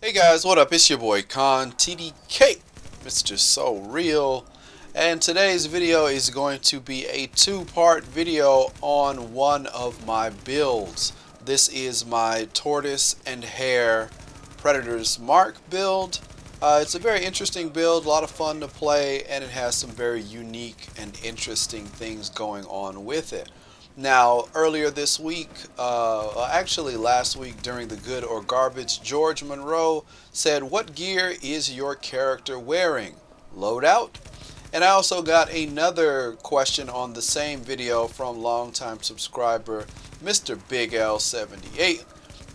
Hey guys, what up? It's your boy Con TDK, Mr. So Real, and today's video is going to be a two-part video on one of my builds. This is my Tortoise and Hare Predator's Mark build. It's a very interesting build, a lot of fun to play, and it has some very unique and interesting things going on with it. Now, earlier this week, actually last week during the Good or Garbage, George Monroe said, "What gear is your character wearing? Loadout?" And I also got another question on the same video from longtime subscriber Mr. Big L78,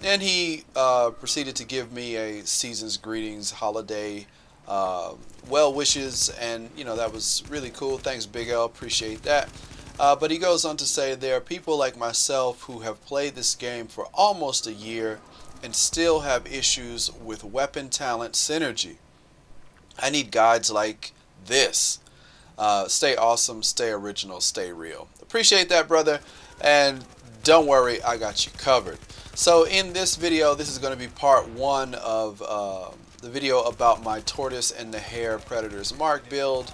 and he proceeded to give me a season's greetings, holiday well wishes, and that was really cool. Thanks, Big L, appreciate that. But he goes on to say, there are people like myself who have played this game for almost a year and still have issues with weapon talent synergy. I need guides like this. Stay awesome, stay original, stay real. Appreciate that, brother. And don't worry, I got you covered. So in this video, this is going to be part one of the video about my Tortoise and the Hare Predator's Mark build.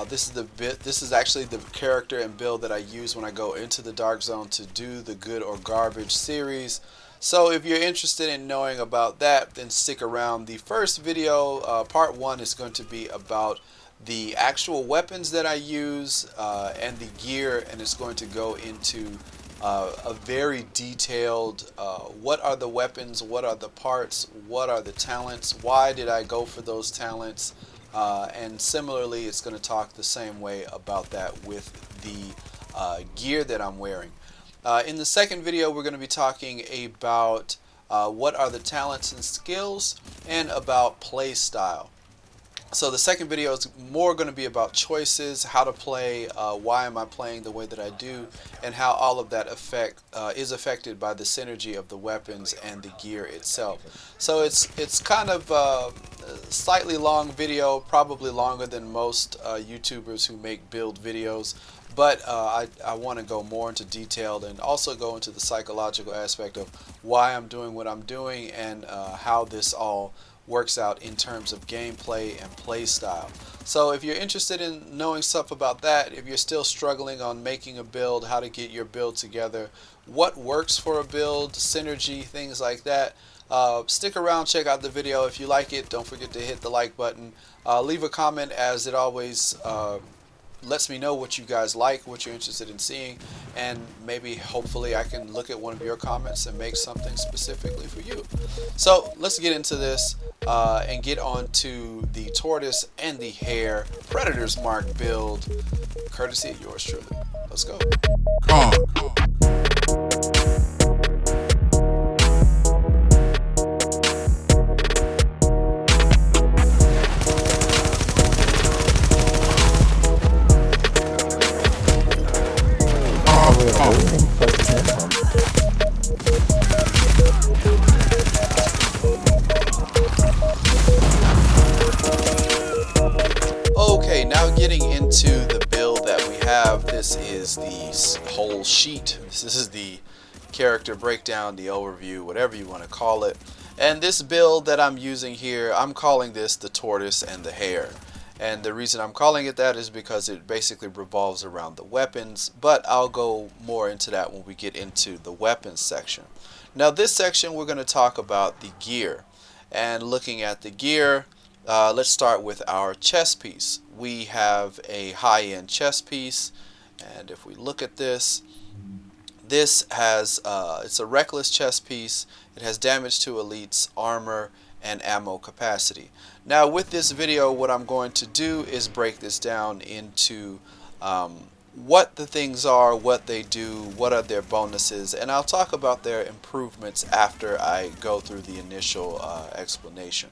This is actually the character and build that I use when I go into the Dark Zone to do the Good or Garbage series. So if you're interested in knowing about that, then stick around. The first video, part one, is going to be about the actual weapons that I use and the gear, and it's going to go into a very detailed what are the weapons, what are the parts, what are the talents, why did I go for those talents. And similarly, it's going to talk the same way about that with the gear that I'm wearing. In the second video, we're going to be talking about what are the talents and skills, and about play style. So the second video is more going to be about choices, how to play, why am I playing the way that I do, and how all of that is affected by the synergy of the weapons and the gear itself. So it's kind of a slightly long video, probably longer than most YouTubers who make build videos, but I want to go more into detail and also go into the psychological aspect of why I'm doing what I'm doing and how this all works out in terms of gameplay and play style. So if you're interested in knowing stuff about that, if you're still struggling on making a build, how to get your build together, what works for a build, synergy, things like that, stick around, check out the video. If you like it, don't forget to hit the like button. Leave a comment, as it always lets me know what you guys like, what you're interested in seeing, and maybe hopefully I can look at one of your comments and make something specifically for you. So let's get into this and get on to the Tortoise and the Hare Predator's Mark build, courtesy of yours truly. Let's go. Okay, now getting into the build that we have. This is the whole sheet. This is the character breakdown, the overview, whatever you want to call it. And this build that I'm using here, I'm calling this the Tortoise and the Hare. And the reason I'm calling it that is because it basically revolves around the weapons, but I'll go more into that when we get into the weapons section. Now this section, we're going to talk about the gear. And looking at the gear, let's start with our chest piece. We have a high-end chest piece, and if we look at this, this has it's a reckless chest piece. It has damage to elites, armor, and ammo capacity. Now with this video, what I'm going to do is break this down into what the things are, what they do, what are their bonuses, and I'll talk about their improvements after I go through the initial explanation.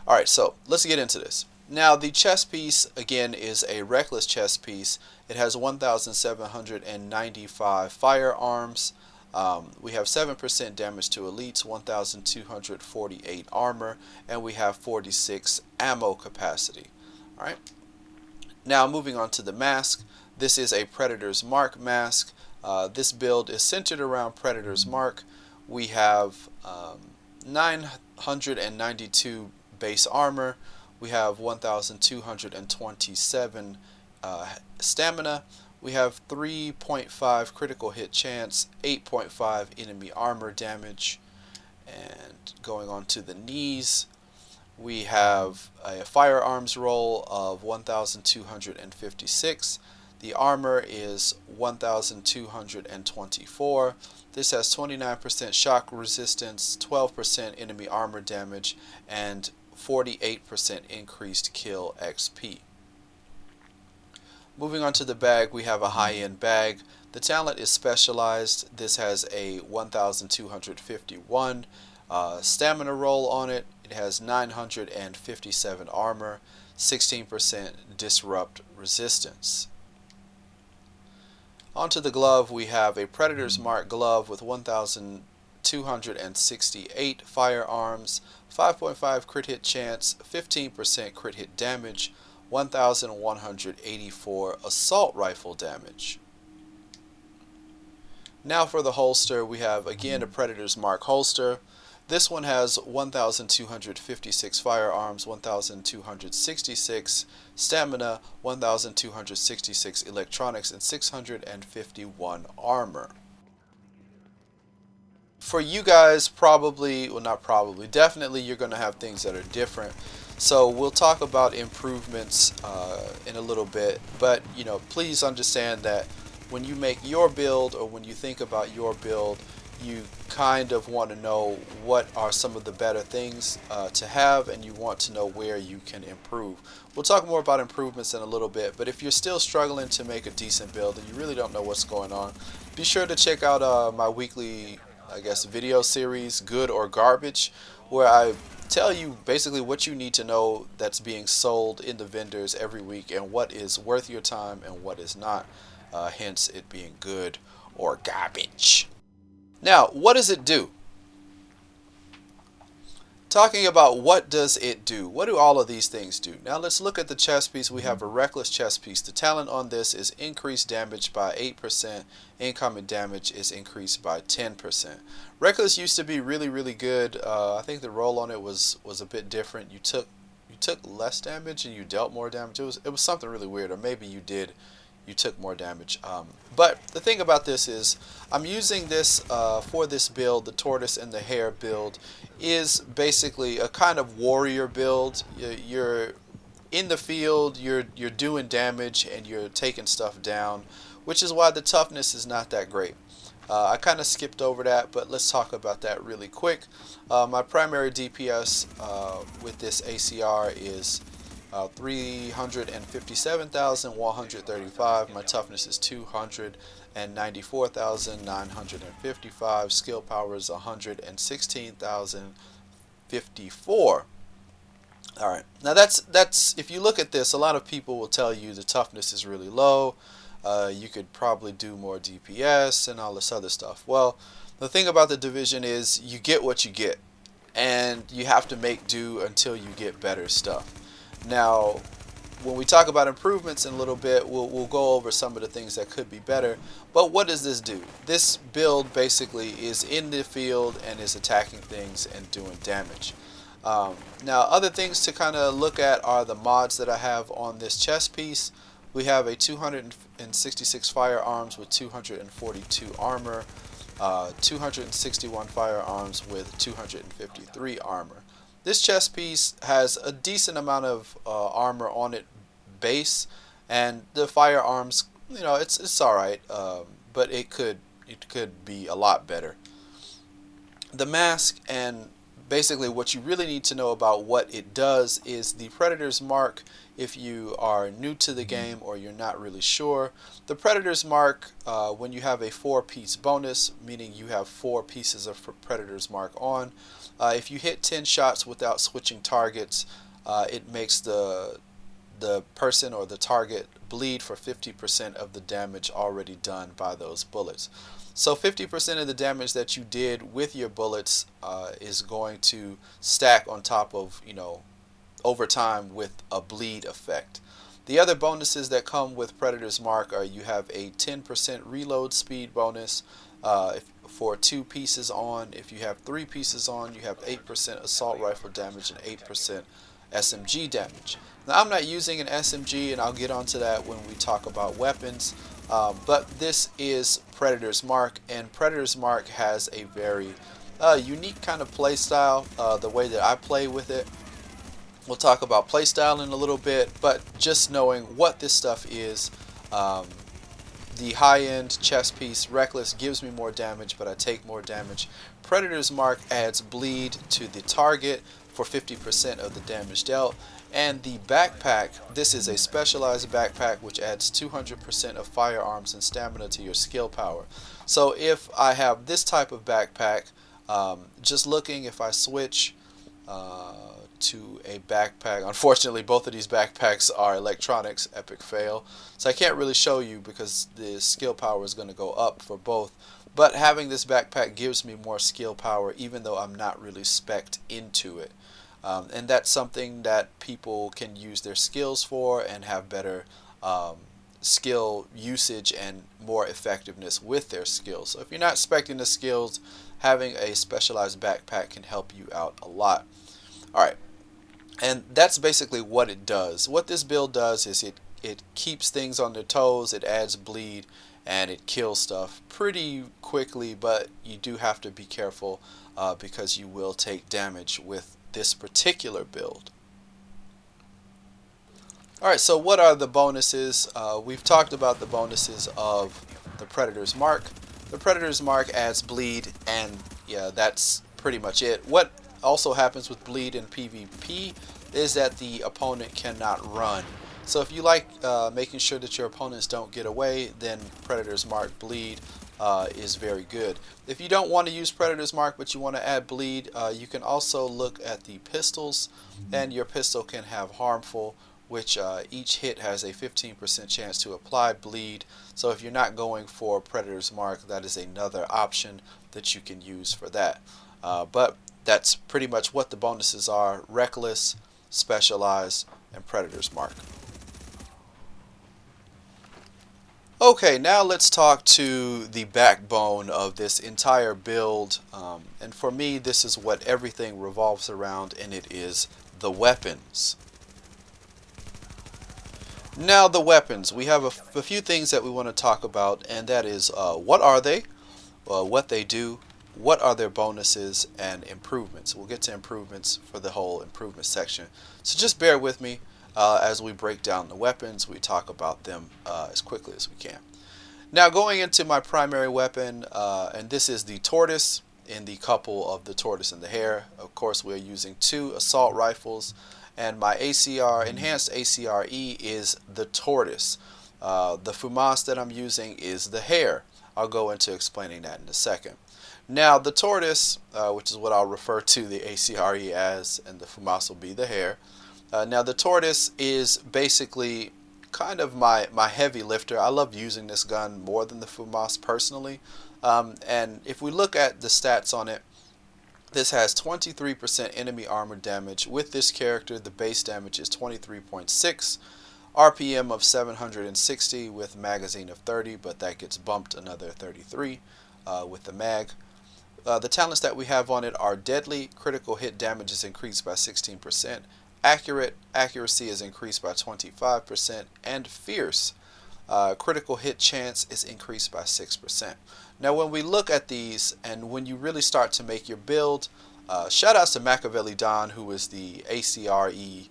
Alright, so let's get into this. Now the chest piece, again, is a reckless chest piece. It has 1,795 firearms. We have 7% damage to elites, 1,248 armor, and we have 46 ammo capacity. Alright. Now moving on to the mask. This is a Predator's Mark mask. This build is centered around Predator's Mark. We have 992 base armor. We have 1227 stamina. We have 3.5 critical hit chance, 8.5 enemy armor damage. And going on to the knees, we have a firearms roll of 1256. The armor is 1224. This has 29% shock resistance, 12% enemy armor damage, and 48% increased kill XP. Moving on to the bag, we have a high-end bag. The talent is specialized. This has a 1251 stamina roll on it. It has 957 armor, 16% disrupt resistance. Onto the glove, we have a Predator's Mark glove with 1268 firearms, 5.5 crit hit chance, 15% crit hit damage, 1184 assault rifle damage. Now for the holster, we have again a Predator's Mark holster. This one has 1256 firearms, 1266 stamina, 1266 electronics, and 651 armor. For you guys, probably, well, not probably, definitely you're going to have things that are different. So we'll talk about improvements in a little bit, but please understand that when you make your build, or when you think about your build, you kind of want to know what are some of the better things to have, and you want to know where you can improve. We'll talk more about improvements in a little bit, but if you're still struggling to make a decent build and you really don't know what's going on, be sure to check out my weekly, video series, Good or Garbage, where I tell you basically what you need to know that's being sold in the vendors every week, and what is worth your time and what is not, hence it being good or garbage. Now, what does it do? Talking about what does it do? What do all of these things do? Now let's look at the chest piece. We have a Reckless chest piece. The talent on this is increased damage by 8%. Incoming damage is increased by 10%. Reckless used to be really good. I think the roll on it was a bit different. You took less damage and you dealt more damage. It was something really weird, or maybe you took more damage. But the thing about this is, I'm using this for this build. The Tortoise and the Hare build is basically a kind of warrior build. You're in the field, you're doing damage, and you're taking stuff down, which is why the toughness is not that great. I kind of skipped over that, but let's talk about that really quick. My primary DPS with this ACR is 357,135. My toughness is 294,955. Skill power is 116,054. Alright, now that's if you look at this, a lot of people will tell you the toughness is really low. You could probably do more DPS and all this other stuff. Well, the thing about the division is you get what you get, and you have to make do until you get better stuff. Now, when we talk about improvements in a little bit, we'll go over some of the things that could be better. But what does this do? This build basically is in the field and is attacking things and doing damage. Now, other things to kind of look at are the mods that I have on this chest piece. We have a 266 firearms with 242 armor, 261 firearms with 253 armor. This chest piece has a decent amount of armor on it base, and the firearms, it's alright, but it could be a lot better. The mask, and basically what you really need to know about what it does, is the Predator's Mark. If you are new to the game or you're not really sure, the Predator's Mark, when you have a 4-piece bonus, meaning you have 4 pieces of Predator's Mark on, if you hit 10 shots without switching targets, it makes the person or the target bleed for 50% of the damage already done by those bullets. So 50% of the damage that you did with your bullets is going to stack on top of, over time with a bleed effect. The other bonuses that come with Predator's Mark are you have a 10% reload speed bonus, For 2 pieces on. If you have 3 pieces on, you have 8% assault rifle damage and 8% SMG damage. Now I'm not using an SMG, and I'll get onto that when we talk about weapons, but this is Predator's Mark, and Predator's Mark has a very unique kind of play style, the way that I play with it. We'll talk about playstyle in a little bit, but just knowing what this stuff is, the high-end chest piece, Reckless, gives me more damage, but I take more damage. Predator's Mark adds bleed to the target for 50% of the damage dealt. And the backpack, this is a specialized backpack which adds 200% of firearms and stamina to your skill power. So if I have this type of backpack, just looking, if I switch to a backpack, unfortunately both of these backpacks are electronics, epic fail, so I can't really show you because the skill power is going to go up for both, but having this backpack gives me more skill power even though I'm not really spec'd into it, and that's something that people can use their skills for and have better skill usage and more effectiveness with their skills. So if you're not spec'ing the skills, having a specialized backpack can help you out a lot. Alright, and that's basically what it does. What this build does is it keeps things on their toes, it adds bleed, and it kills stuff pretty quickly, but you do have to be careful because you will take damage with this particular build. Alright, so what are the bonuses? We've talked about the bonuses of the Predator's Mark. The Predator's Mark adds bleed, and yeah, that's pretty much it. What also happens with bleed in PvP is that the opponent cannot run. So if you like making sure that your opponents don't get away, then Predator's Mark bleed is very good. If you don't want to use Predator's Mark but you want to add bleed, you can also look at the pistols, and your pistol can have harmful, which each hit has a 15% chance to apply bleed. So if you're not going for Predator's Mark, that is another option that you can use for that. But that's pretty much what the bonuses are: Reckless, Specialized, and Predator's Mark. Okay, now let's talk to the backbone of this entire build, and for me this is what everything revolves around, and it is the weapons. Now the weapons, we have a few things that we want to talk about, and that is what are they, what they do, what are their bonuses, and improvements. We'll get to improvements for the whole improvement section, so just bear with me as we break down the weapons. We talk about them as quickly as we can. Now going into my primary weapon, and this is the Tortoise in the couple of the Tortoise and the Hare. Of course we're using 2 assault rifles, and my enhanced ACR-E is the Tortoise. The Famas that I'm using is the Hare. I'll go into explaining that in a second. Now the Tortoise, which is what I'll refer to the ACR-E as, and the Famas will be the Hare. Now the Tortoise is basically kind of my heavy lifter. I love using this gun more than the Famas personally. And if we look at the stats on it, this has 23% enemy armor damage. With this character, the base damage is 23.6, RPM of 760 with magazine of 30, but that gets bumped another 33 with the mag. The talents that we have on it are deadly, critical hit damage is increased by 16%, accuracy is increased by 25%, and fierce, critical hit chance is increased by 6%. Now when we look at these, and when you really start to make your build, shout outs to Machiavelli Don, who is the ACR-E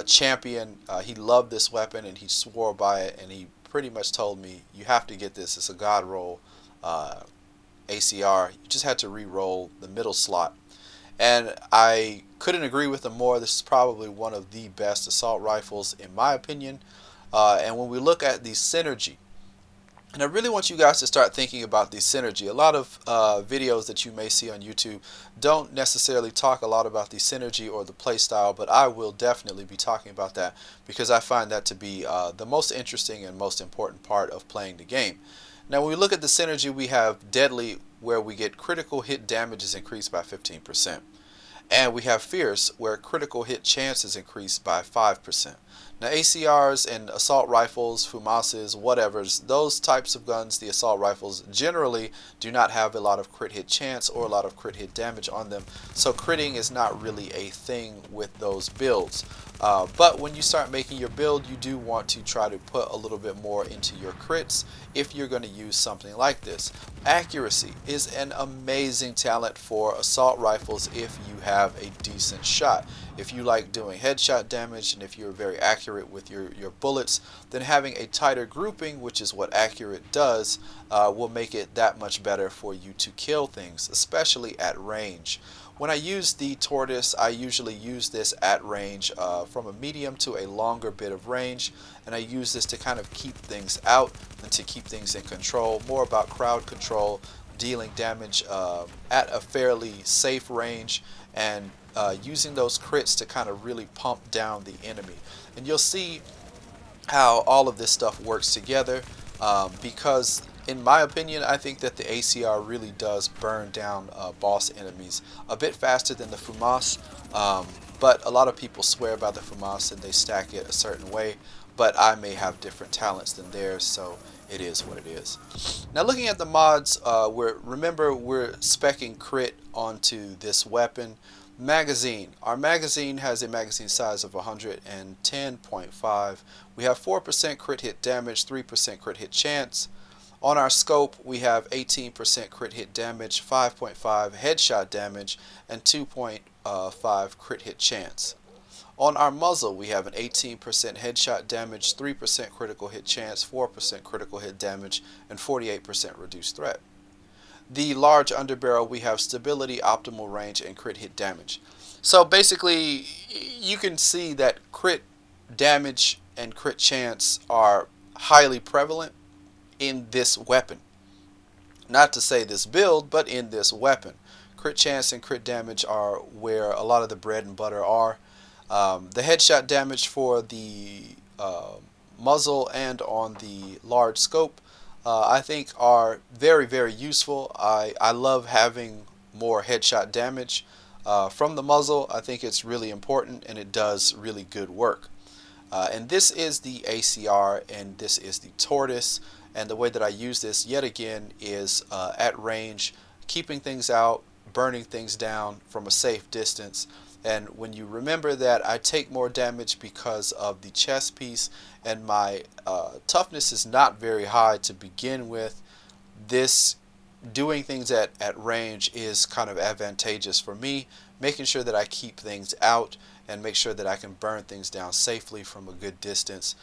champion. He loved this weapon and he swore by it, and he pretty much told me, you have to get this, it's a god roll ACR. You just had to re-roll the middle slot, and I couldn't agree with him more. This is probably one of the best assault rifles in my opinion. And when we look at the synergy, and I really want you guys to start thinking about the synergy. A lot of videos that you may see on YouTube don't necessarily talk a lot about the synergy or the play style, but I will definitely be talking about that because I find that to be the most interesting and most important part of playing the game. Now when we look at the synergy, we have deadly, where we get critical hit damage is increased by 15%. And we have fierce, where critical hit chance is increased by 5%. Now ACRs and assault rifles, Famases, whatevers, those types of guns, the assault rifles generally do not have a lot of crit hit chance or a lot of crit hit damage on them, so critting is not really a thing with those builds. But when you start making your build, you do want to try to put a little bit more into your crits if you're going to use something like this. Accuracy is an amazing talent for assault rifles if you have a decent shot. If you like doing headshot damage and if you're very accurate with your bullets, then having a tighter grouping, which is what accurate does, will make it that much better for you to kill things, especially at range. When I use the Tortoise, I usually use this at range from a medium to a longer bit of range, and I use this to kind of keep things out and to keep things in control, more about crowd control, dealing damage at a fairly safe range, and using those crits to kind of really pump down the enemy. And you'll see how all of this stuff works together because in my opinion, I think that the ACR really does burn down boss enemies a bit faster than the Famas, but a lot of people swear by the Famas and they stack it a certain way, but I may have different talents than theirs, so it is what it is. Now looking at the mods, remember we're speccing crit onto this weapon. Magazine. Our magazine has a magazine size of 110.5. We have 4% crit hit damage, 3% crit hit chance. On our scope, we have 18% crit hit damage, 5.5 headshot damage, and 2.5 crit hit chance. On our muzzle, we have an 18% headshot damage, 3% critical hit chance, 4% critical hit damage, and 48% reduced threat. The large underbarrel, we have stability, optimal range, and crit hit damage. So basically, you can see that crit damage and crit chance are highly prevalent in this weapon. Not to say this build, but in this weapon. Crit chance and crit damage are where a lot of the bread and butter are. The headshot damage for the muzzle and on the large scope I think are very, very useful. I love having more headshot damage from the muzzle. I think it's really important and it does really good work. And this is the ACR and this is the Tortoise. And the way that I use this yet again is at range, keeping things out, burning things down from a safe distance. And when you remember that I take more damage because of the chest piece and my toughness is not very high to begin with, this doing things at range is kind of advantageous for me, making sure that I keep things out and make sure that I can burn things down safely from a good distance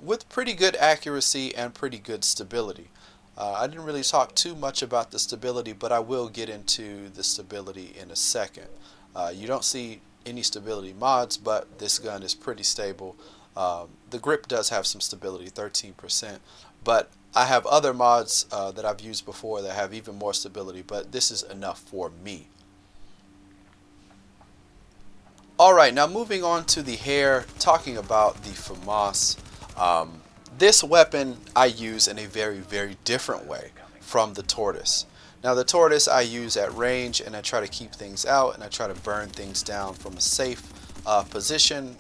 with pretty good accuracy and pretty good stability. I didn't really talk too much about the stability, but I will get into the stability in a second. You don't see any stability mods, but this gun is pretty stable. The grip does have some stability, 13%, but I have other mods that I've used before that have even more stability, but this is enough for me. Alright, now moving on to the Hare, talking about the Famas. This weapon I use in a very, very different way from the Tortoise. Now the Tortoise I use at range and I try to keep things out and I try to burn things down from a safe position,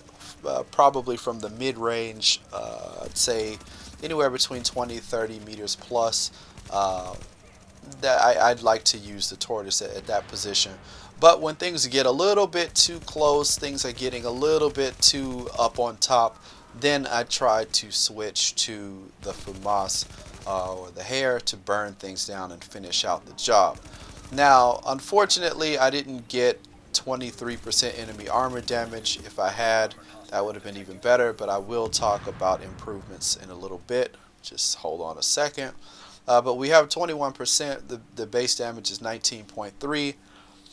probably from the mid-range, I'd say anywhere between 20-30 meters plus. I'd like to use the Tortoise at that position. But when things get a little bit too close, things are getting a little bit too up on top, then I try to switch to the Famas or the Hare to burn things down and finish out the job. Now, unfortunately, I didn't get 23% enemy armor damage. If I had, that would have been even better, but I will talk about improvements in a little bit. Just hold on a second. But we have 21%. The base damage is 19.3.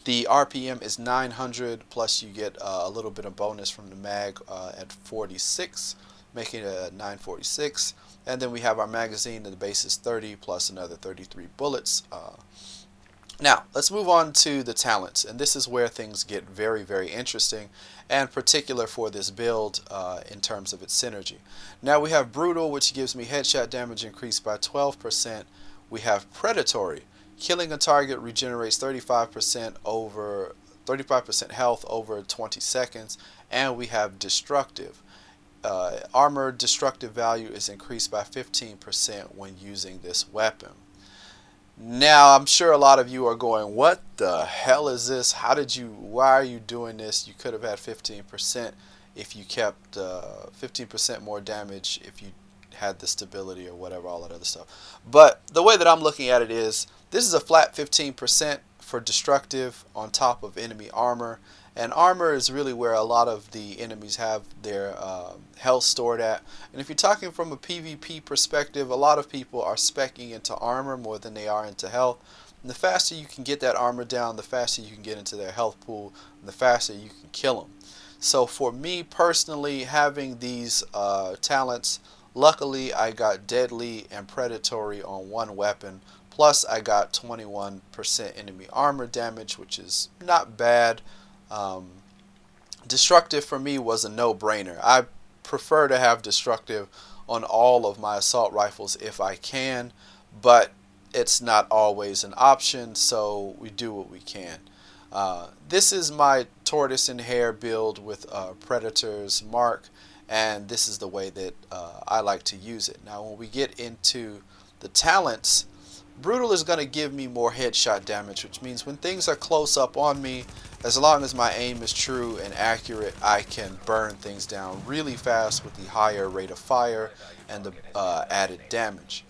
The RPM is 900, plus you get a little bit of bonus from the mag at 46, making it a 946. And then we have our magazine, and the base is 30, plus another 33 bullets. Now, let's move on to the talents, and this is where things get very, very interesting, and particular for this build in terms of its synergy. Now we have Brutal, which gives me headshot damage increased by 12%. We have Predatory. Killing a target regenerates 35% health over 20 seconds, and we have Destructive. armor destructive value is increased by 15% when using this weapon. Now, I'm sure a lot of you are going, what the hell is this? Why are you doing this? You could have had 15% if you kept 15% more damage if you had the stability or whatever, all that other stuff. But the way that I'm looking at it is, this is a flat 15% for destructive on top of enemy armor. And armor is really where a lot of the enemies have their health stored at. And if you're talking from a PvP perspective, a lot of people are speccing into armor more than they are into health. And the faster you can get that armor down, the faster you can get into their health pool, and the faster you can kill them. So for me personally, having these talents, luckily I got deadly and predatory on one weapon. Plus I got 21% enemy armor damage, which is not bad. Destructive for me was a no-brainer. I prefer to have destructive on all of my assault rifles if I can, but it's not always an option, so we do what we can. This is my Tortoise and Hare build with Predator's Mark, and this is the way that I like to use it. Now when we get into the talents, Brutal is going to give me more headshot damage, which means when things are close up on me, as long as my aim is true and accurate, I can burn things down really fast with the higher rate of fire and the added damage.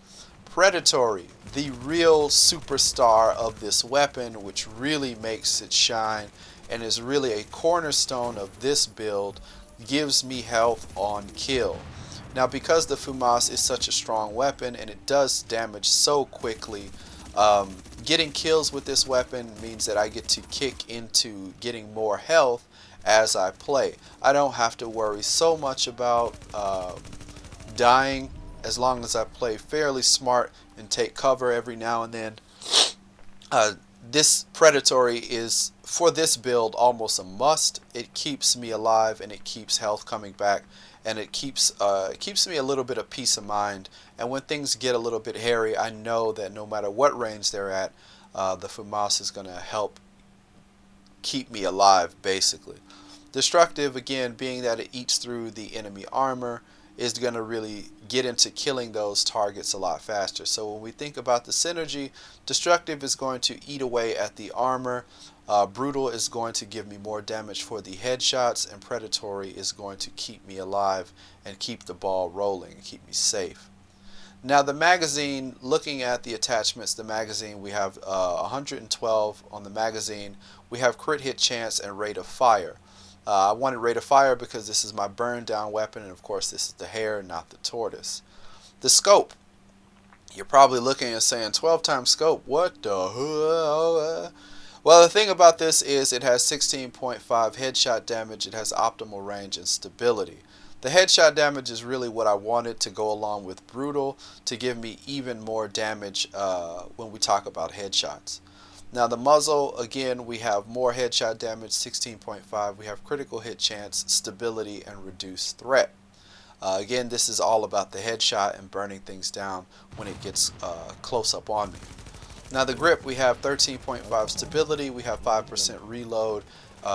Predatory, the real superstar of this weapon, which really makes it shine and is really a cornerstone of this build, gives me health on kill. Now, because the Famas is such a strong weapon and it does damage so quickly, getting kills with this weapon means that I get to kick into getting more health as I play. I don't have to worry so much about dying as long as I play fairly smart and take cover every now and then. This predatory is, for this build, almost a must. It keeps me alive and it keeps health coming back, and it keeps me a little bit of peace of mind. And when things get a little bit hairy, I know that no matter what range they're at, the Famas is going to help keep me alive, basically. Destructive, again, being that it eats through the enemy armor, is going to really get into killing those targets a lot faster. So when we think about the synergy, destructive is going to eat away at the armor, brutal is going to give me more damage for the headshots, and predatory is going to keep me alive and keep the ball rolling and keep me safe. Now the magazine, looking at the attachments, the magazine, we have 112 on the magazine. We have crit hit chance and rate of fire. I wanted rate of fire because this is my burn down weapon, and of course this is the Hare, not the Tortoise. The scope, you're probably looking and saying 12 times scope, what the hell? Well, the thing about this is it has 16.5 headshot damage, it has optimal range and stability. The headshot damage is really what I wanted to go along with brutal to give me even more damage when we talk about headshots. Now the muzzle, again, we have more headshot damage, 16.5. We have critical hit chance, stability, and reduced threat. Again, this is all about the headshot and burning things down when it gets close up on me. Now the grip, we have 13.5 stability, we have 5% reload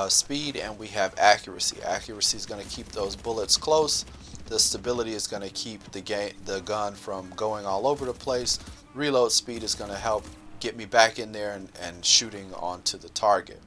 speed, and we have accuracy. Accuracy is going to keep those bullets close. The stability is going to keep the gun from going all over the place. Reload speed is going to help get me back in there and shooting onto the target.